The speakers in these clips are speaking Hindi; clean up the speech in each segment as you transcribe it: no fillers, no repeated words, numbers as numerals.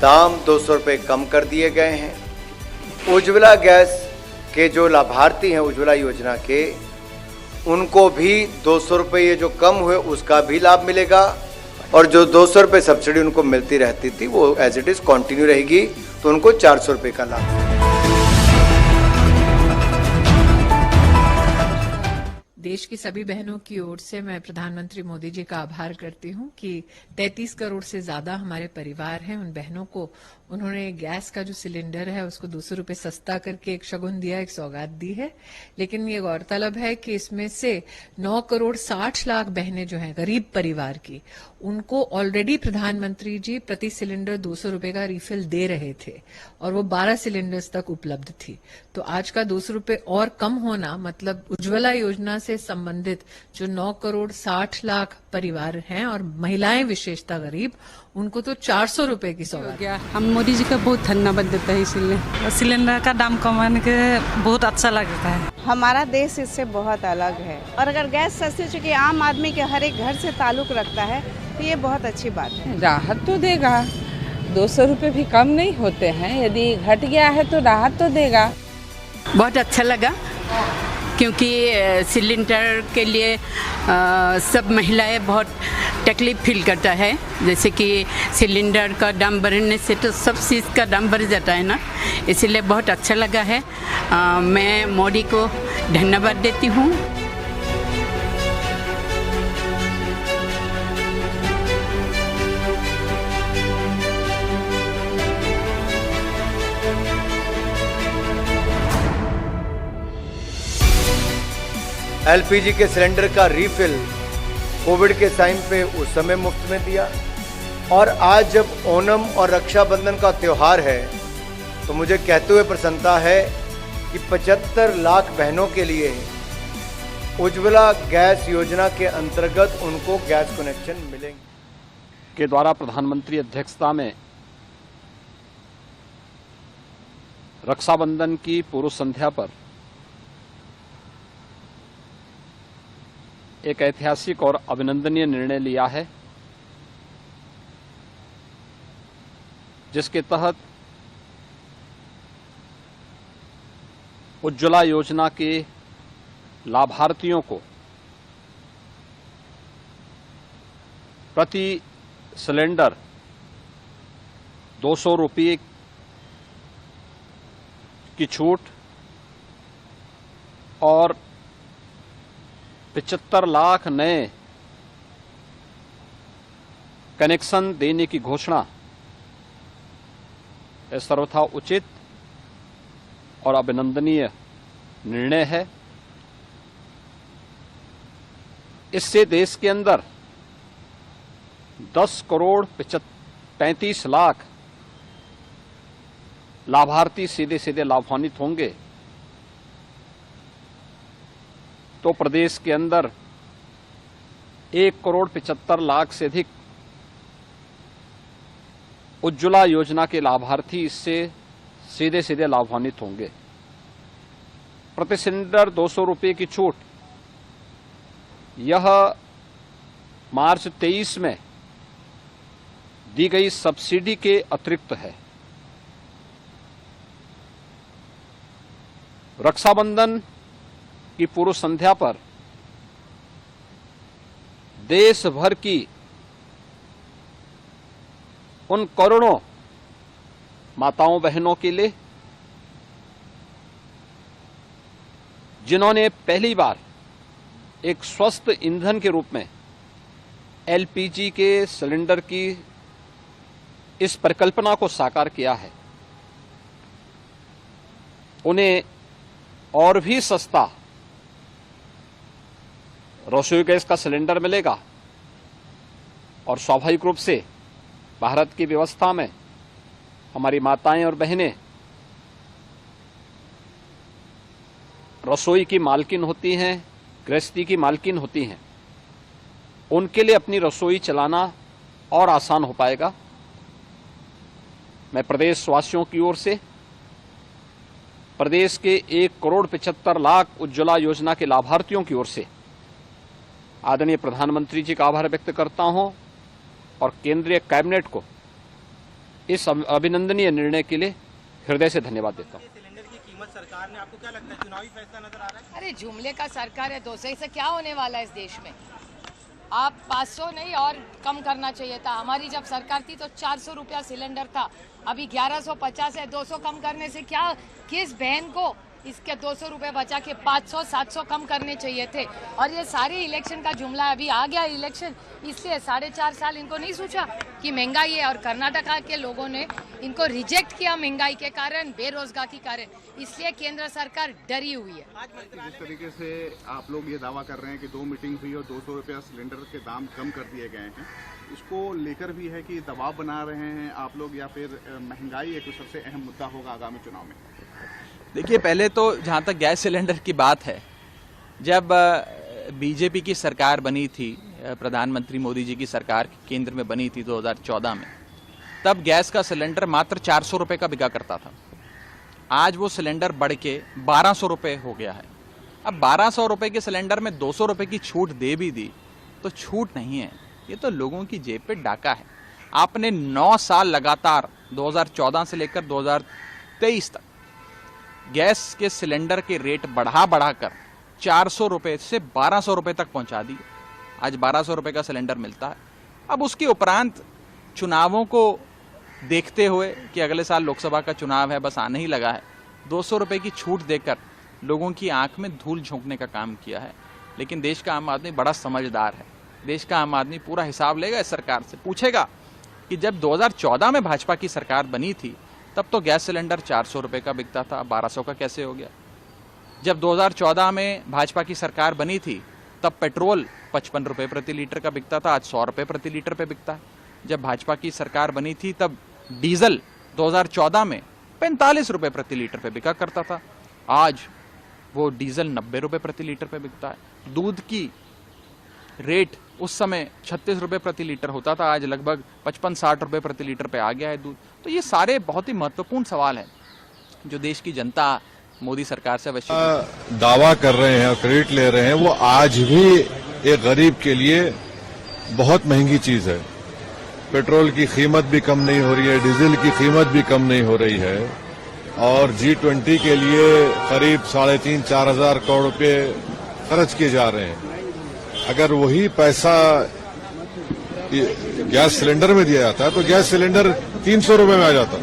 दाम 200 रुपये कम कर दिए गए हैं। उज्ज्वला गैस के जो लाभार्थी हैं उज्ज्वला योजना के, उनको भी 200 रुपये जो कम हुए उसका भी लाभ मिलेगा, और जो 200 रुपये सब्सिडी उनको मिलती रहती थी वो एज इट इज कंटिन्यू रहेगी, तो उनको 400 रुपये का लाभ। देश की सभी बहनों की ओर से मैं प्रधानमंत्री मोदी जी का आभार करती हूं कि 33 करोड़ से ज्यादा हमारे परिवार हैं। उन बहनों को उन्होंने गैस का जो सिलेंडर है उसको 200 रुपये सस्ता करके एक शगुन दिया, एक सौगात दी है। लेकिन ये गौरतलब है कि इसमें से 9 करोड़ 60 लाख बहनें जो हैं गरीब परिवार की, उनको ऑलरेडी प्रधानमंत्री जी प्रति सिलेंडर 200 रुपये का रिफिल दे रहे थे और वो 12 सिलेंडर्स तक उपलब्ध थी। तो आज का 200 रुपये और कम होना मतलब उज्ज्वला योजना से संबंधित जो 9 करोड़ 60 लाख परिवार हैं और महिलाएं विशेषता गरीब, उनको तो 400 रुपये की सौगात। हम मोदी जी का बहुत धन्यवाद देते हैं। इसलिए सिलेंडर का दाम कमाने के बहुत अच्छा लगता है। हमारा देश इससे बहुत अलग है, और अगर गैस सस्ती चूँकि आम आदमी के हर एक घर से ताल्लुक रखता है, तो ये बहुत अच्छी बात है। राहत तो देगा, 200 रुपये भी कम नहीं होते हैं। यदि घट गया है तो राहत तो देगा। बहुत अच्छा लगा, क्योंकि सिलेंडर के लिए सब महिलाएं बहुत तकलीफ फील करता है। जैसे कि सिलेंडर का दाम बढ़ने से तो सब चीज़ का दाम बढ़ जाता है ना, इसलिए बहुत अच्छा लगा है। मैं मोदी को धन्यवाद देती हूँ। एलपीजी के सिलेंडर का रिफिल कोविड के टाइम पे उस समय मुफ्त में दिया, और आज जब ओणम और रक्षाबंधन का त्यौहार है तो मुझे कहते हुए प्रसन्नता है कि 75 लाख बहनों के लिए उज्ज्वला गैस योजना के अंतर्गत उनको गैस कनेक्शन मिलेंगे। के द्वारा प्रधानमंत्री अध्यक्षता में रक्षाबंधन की पूर्व संध्या पर एक ऐतिहासिक और अभिनंदनीय निर्णय लिया है, जिसके तहत उज्ज्वला योजना के लाभार्थियों को प्रति सिलेंडर 200 रुपये की छूट और 75 लाख नए कनेक्शन देने की घोषणा यह सर्वथा उचित और अभिनंदनीय निर्णय है। इससे देश के अंदर 10 करोड़ 35 लाख लाभार्थी सीधे सीधे लाभान्वित होंगे, तो प्रदेश के अंदर 1 करोड़ 75 लाख से अधिक उज्ज्वला योजना के लाभार्थी इससे सीधे सीधे लाभान्वित होंगे। प्रति सिलेंडर 200 रुपये की छूट यह मार्च 23 में दी गई सब्सिडी के अतिरिक्त है। रक्षाबंधन की पूर्व संध्या पर देश भर की उन करोड़ों माताओं बहनों के लिए जिन्होंने पहली बार एक स्वस्थ ईंधन के रूप में एलपीजी के सिलेंडर की इस परिकल्पना को साकार किया है, उन्हें और भी सस्ता रसोई गैस का सिलेंडर मिलेगा। और स्वाभाविक रूप से भारत की व्यवस्था में हमारी माताएं और बहनें रसोई की मालकिन होती हैं, गृहस्थी की मालकिन होती हैं, उनके लिए अपनी रसोई चलाना और आसान हो पाएगा। मैं प्रदेश वासियों की ओर से प्रदेश के 1 करोड़ 75 लाख उज्ज्वला योजना के लाभार्थियों की ओर से आदरणीय प्रधानमंत्री जी का आभार व्यक्त करता हूं और केंद्रीय कैबिनेट को इस अभिनंदनीय निर्णय के लिए हृदय से धन्यवाद देता हूँ। सरकार ने, आपको क्या लगता है, चुनावी फैसला नजर आ रहा है? अरे जुमले का सरकार है, 200 से क्या होने वाला है इस देश में? आप 500 नहीं और कम करना चाहिए था। हमारी जब सरकार थी तो 400 रुपया सिलेंडर था, अभी 1150 है। 200 कम करने से क्या, किस बहन को इसके 200 रुपए बचा के 500 700 कम करने चाहिए थे। और ये सारे इलेक्शन का जुमला है, अभी आ गया इलेक्शन, इसलिए 4.5 साल इनको नहीं सोचा कि महंगाई है। और कर्नाटका के लोगों ने इनको रिजेक्ट किया महंगाई के कारण, बेरोजगार के कारण, इसलिए केंद्र सरकार डरी हुई है। जिस तरीके से आप लोग ये दावा कर रहे हैं कि 2 मीटिंग हुई और 200 रुपया सिलेंडर के दाम कम कर दिए गए हैं, इसको लेकर भी है कि दबाव बना रहे हैं आप लोग, या फिर महंगाई एक सबसे अहम मुद्दा होगा आगामी चुनाव में? देखिए, पहले तो जहाँ तक गैस सिलेंडर की बात है, जब बीजेपी की सरकार बनी थी, प्रधानमंत्री मोदी जी की सरकार केंद्र में बनी थी 2014 में, तब गैस का सिलेंडर मात्र 400 रुपये का बिका करता था। आज वो सिलेंडर बढ़ के 1200 रुपये हो गया है। अब 1200 रुपये के सिलेंडर में 200 रुपये की छूट दे भी दी तो छूट नहीं है, ये तो लोगों की जेब पे डाका है। आपने 9 साल लगातार 2014 से लेकर 2023 तक गैस के सिलेंडर के रेट बढ़ाकर 400 रुपये से 1200 रुपये तक पहुंचा दिए। आज 1200 रुपये का सिलेंडर मिलता है। अब उसके उपरांत चुनावों को देखते हुए कि अगले साल लोकसभा का चुनाव है, बस आने ही लगा है, 200 रुपये की छूट देकर लोगों की आंख में धूल झोंकने का काम किया है। लेकिन देश का आम आदमी बड़ा समझदार है। देश का आम आदमी पूरा हिसाब लेगा इस सरकार से, पूछेगा कि जब 2014 में भाजपा की सरकार बनी थी तब तो गैस सिलेंडर 400 रुपये का बिकता था, 1200 का कैसे हो गया? जब 2014 में भाजपा की सरकार बनी थी तब पेट्रोल 55 रुपये प्रति लीटर का बिकता था, आज 100 रुपये प्रति लीटर पे बिकता है। जब भाजपा की सरकार बनी थी तब डीजल 2014 में 45 रुपये प्रति लीटर पे बिका करता था, आज वो डीजल 90 रुपये प्रति लीटर पे बिकता है। दूध की रेट उस समय 36 रुपये प्रति लीटर होता था, आज लगभग 55-60 रुपये प्रति लीटर पे आ गया है दूध। तो ये सारे बहुत ही महत्वपूर्ण सवाल हैं जो देश की जनता मोदी सरकार से अवश्य दावा कर रहे हैं और क्रेडिट ले रहे हैं, वो आज भी एक गरीब के लिए बहुत महंगी चीज है। पेट्रोल की कीमत भी कम नहीं हो रही है, डीजल की कीमत भी कम नहीं हो रही है, और G20 के लिए करीब 3,500-4 हजार करोड़ रुपए खर्च किए जा रहे हैं। अगर वही पैसा गैस सिलेंडर में दिया जाता है तो गैस सिलेंडर 300 रुपये में आ जाता।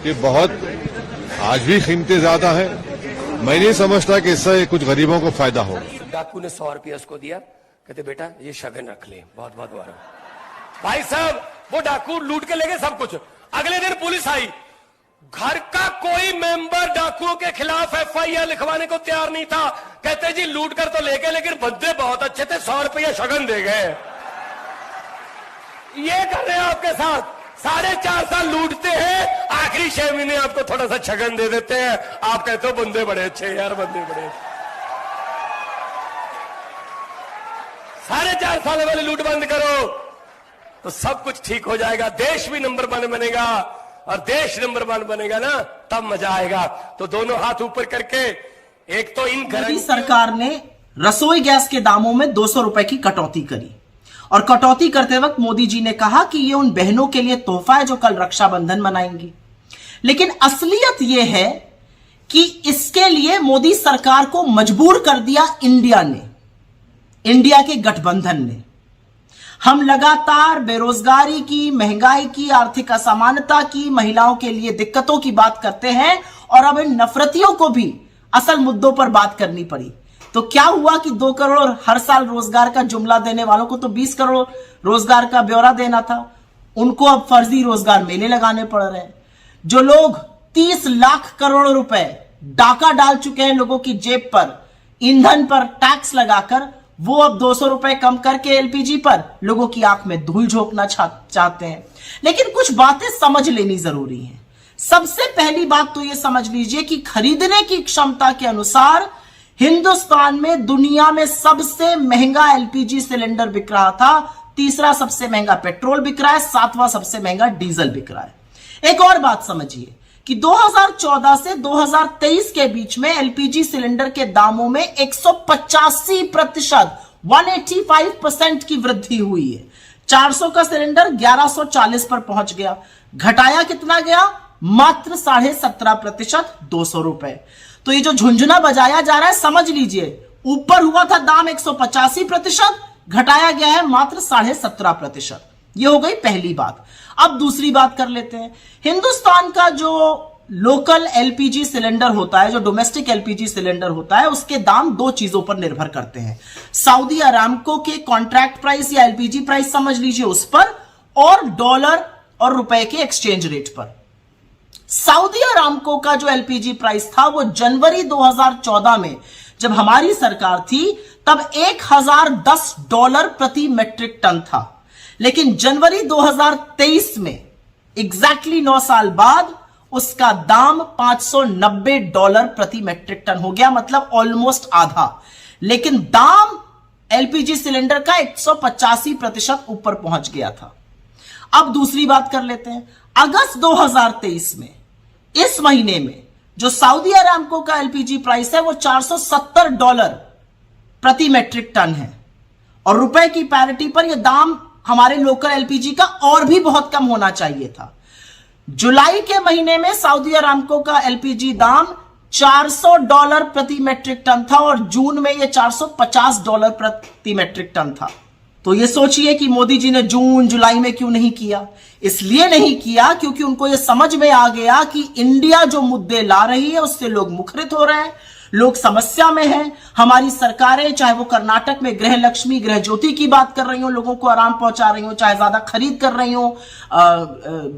ये बहुत आज भी कीमतें ज्यादा है। मैं नहीं समझता कि इससे कुछ गरीबों को फायदा हो। डाकू ने 100 रुपया उसको दिया, कहते बेटा ये शगन रख ले, बहुत बहुत वारा। भाई साहब वो डाकू लूट के ले गए सब कुछ। अगले दिन पुलिस आई, घर का कोई मेंबर डाकुओं के खिलाफ FIR लिखवाने को तैयार नहीं था। कहते जी लूट कर तो ले गए लेकिन बंदे बहुत अच्छे थे, 100 रुपया शगन दे गए। ये कर रहे हैं आपके साथ, 4.5 साल लूटते हैं, आखिरी 6 महीने आपको थोड़ा सा शगन दे देते हैं। आप कहते हो बंदे बड़े अच्छे यार, बंदे बड़े। 4.5 साल वाली लूट बंद करो तो सब कुछ ठीक हो जाएगा, देश भी नंबर 1 बनेगा, और देश नंबर 1 बनेगा ना तब मजा आएगा। तो दोनों हाथ ऊपर करके, एक तो इन मोदी सरकार ने रसोई गैस के दामों में 200 रुपए की कटौती करी, और कटौती करते वक्त मोदी जी ने कहा कि ये उन बहनों के लिए तोहफा है जो कल रक्षाबंधन मनाएंगी। लेकिन असलियत यह है कि इसके लिए मोदी सरकार को मजबूर कर दिया इंडिया ने, इंडिया के गठबंधन ने। हम लगातार बेरोजगारी की, महंगाई की, आर्थिक असमानता की, महिलाओं के लिए दिक्कतों की बात करते हैं, और अब इन नफरतियों को भी असल मुद्दों पर बात करनी पड़ी। तो क्या हुआ कि 2 करोड़ हर साल रोजगार का जुमला देने वालों को तो 20 करोड़ रोजगार का ब्यौरा देना था, उनको अब फर्जी रोजगार मेले लगाने पड़ रहे हैं। जो लोग 30 लाख करोड़ रुपए डाका डाल चुके हैं लोगों की जेब पर, ईंधन पर टैक्स लगाकर, वो अब 200 रुपए कम करके LPG पर लोगों की आंख में धूल झोंकना चाहते हैं। लेकिन कुछ बातें समझ लेनी जरूरी है। सबसे पहली बात तो यह समझ लीजिए कि खरीदने की क्षमता के अनुसार हिंदुस्तान में दुनिया में सबसे महंगा LPG सिलेंडर बिक रहा था, तीसरा सबसे महंगा पेट्रोल बिक रहा है, 7वां सबसे महंगा डीजल बिक रहा है। एक और बात समझिए कि 2014 से 2023 के बीच में LPG सिलेंडर के दामों में 185%, 185% की वृद्धि हुई है। 400 का सिलेंडर 1140 पर पहुंच गया, घटाया कितना गया? मात्र 17.5%, 200 रुपए। तो ये जो झुंझुना बजाया जा रहा है, समझ लीजिए, ऊपर हुआ था दाम 185%, घटाया गया है मात्र 17.5%। ये हो गई पहली बात। अब दूसरी बात कर लेते हैं। हिंदुस्तान का जो लोकल एलपीजी सिलेंडर होता है, जो डोमेस्टिक एलपीजी सिलेंडर होता है, उसके दाम दो चीजों पर निर्भर करते हैं। सऊदी अरामको के कॉन्ट्रैक्ट प्राइस या एलपीजी प्राइस समझ लीजिए उस पर, और डॉलर और रुपए के एक्सचेंज रेट पर। सऊदी अरामको का जो एलपीजी प्राइस था वो जनवरी 2014 में जब हमारी सरकार थी तब $1010 प्रति मेट्रिक टन था, लेकिन जनवरी 2023 में एग्जैक्टली 9 साल बाद उसका दाम $590 प्रति मेट्रिक टन हो गया, मतलब ऑलमोस्ट आधा। लेकिन दाम एलपीजी सिलेंडर का 185% ऊपर पहुंच गया था। अब दूसरी बात कर लेते हैं। अगस्त 2023 में, इस महीने में, जो सऊदी अरामको का एलपीजी प्राइस है वो $470 प्रति मेट्रिक टन है, और रुपए की पैरिटी पर यह दाम हमारे लोकल एलपीजी का और भी बहुत कम होना चाहिए था। जुलाई के महीने में सऊदी अरामको का एलपीजी दाम $400 प्रति मेट्रिक टन था, और जून में यह $450 प्रति मेट्रिक टन था। तो ये सोचिए कि मोदी जी ने जून जुलाई में क्यों नहीं किया? इसलिए नहीं किया क्योंकि उनको यह समझ में आ गया कि इंडिया जो मुद्दे ला रही है उससे लोग मुखरित हो रहे हैं, लोग समस्या में हैं। हमारी सरकारें, चाहे वो कर्नाटक में गृह लक्ष्मी, गृह ज्योति की बात कर रही हो, लोगों को आराम पहुंचा रही हो, चाहे ज्यादा खरीद कर रही हो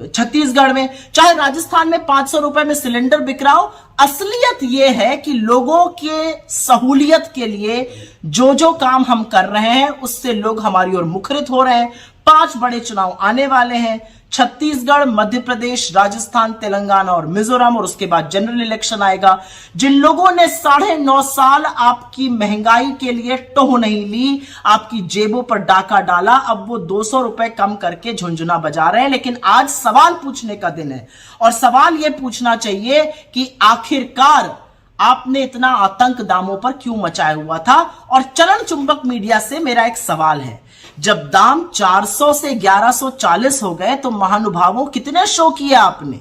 छत्तीसगढ़ में, चाहे राजस्थान में 500 रुपए में सिलेंडर बिक रहा हो, असलियत यह है कि लोगों के सहूलियत के लिए जो जो काम हम कर रहे हैं उससे लोग हमारी ओर मुखरित हो रहे हैं। 5 बड़े चुनाव आने वाले हैं, छत्तीसगढ़, मध्य प्रदेश, राजस्थान, तेलंगाना और मिजोरम, और उसके बाद जनरल इलेक्शन आएगा। जिन लोगों ने 9.5 साल आपकी महंगाई के लिए टोह नहीं ली, आपकी जेबों पर डाका डाला, अब वो 200 रुपए कम करके झुंझुना बजा रहे हैं। लेकिन आज सवाल पूछने का दिन है, और सवाल यह पूछना चाहिए कि आखिरकार आपने इतना आतंक दामों पर क्यों मचाया हुआ था। और चलन चुंबक मीडिया से मेरा एक सवाल है, जब दाम 400 से 1140 हो गए तो महानुभावों कितने शो किए आपने,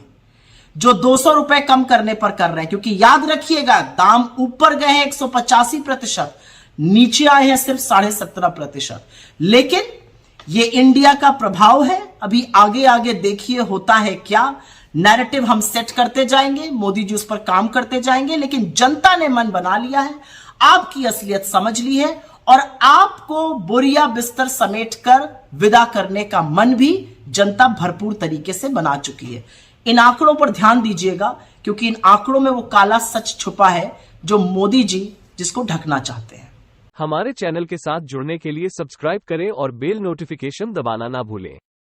जो 200 रुपए कम करने पर कर रहे हैं? क्योंकि याद रखिएगा, दाम ऊपर गए हैं 185%, नीचे आए हैं सिर्फ 17.5%। लेकिन ये इंडिया का प्रभाव है। अभी आगे आगे देखिए होता है क्या। नैरेटिव हम सेट करते जाएंगे, मोदी जी उस पर काम करते जाएंगे, लेकिन जनता ने मन बना लिया है, आपकी असलियत समझ ली है, और आपको बोरिया बिस्तर समेटकर विदा करने का मन भी जनता भरपूर तरीके से बना चुकी है। इन आंकड़ों पर ध्यान दीजिएगा, क्योंकि इन आंकड़ों में वो काला सच छुपा है जो मोदी जी जिसको ढकना चाहते हैं। हमारे चैनल के साथ जुड़ने के लिए सब्सक्राइब करें और बेल नोटिफिकेशन दबाना ना भूलें।